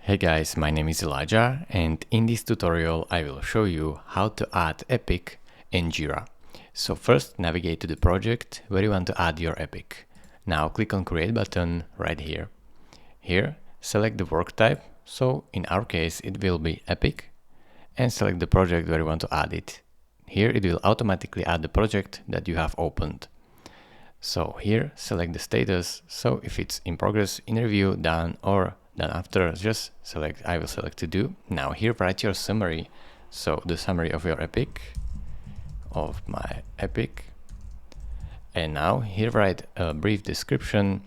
Hey guys, my name is Elijah, and in this tutorial I will show you how to add epic in Jira. So first navigate to the project where you want to add your epic. Now click on create button right here. Here select the work type, so in our case it will be epic, and select the project where you want to add it. Here it will automatically add the project that you have opened. So here select the status, so if it's in progress, in review, done, or done after, just select, I will select to do. Now here write your summary, so the summary of your epic, of my epic. And now here write a brief description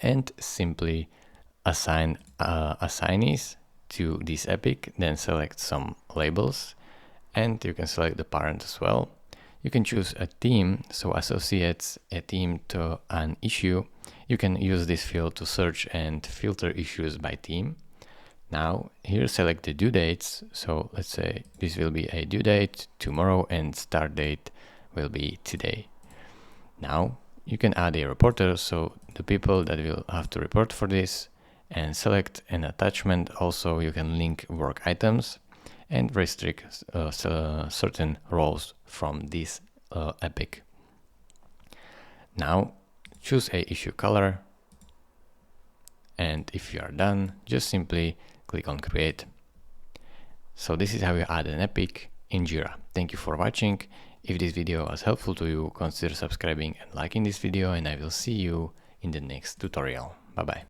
and simply assign assignees to this epic, then select some labels, and you can select the parent as well. You can choose a theme, so associates a theme to an issue. You can use this field to search and filter issues by theme. Now here select the due dates, so let's say this will be a due date tomorrow and start date will be today. Now you can add a reporter, so the people that will have to report for this, and select an attachment. Also you can link work items and restrict certain roles from this epic. Now choose a issue color, and if you are done, just simply click on create. So this is how you add an epic in Jira. Thank you for watching. If this video was helpful to you, consider subscribing and liking this video, and I will see you in the next tutorial. Bye bye.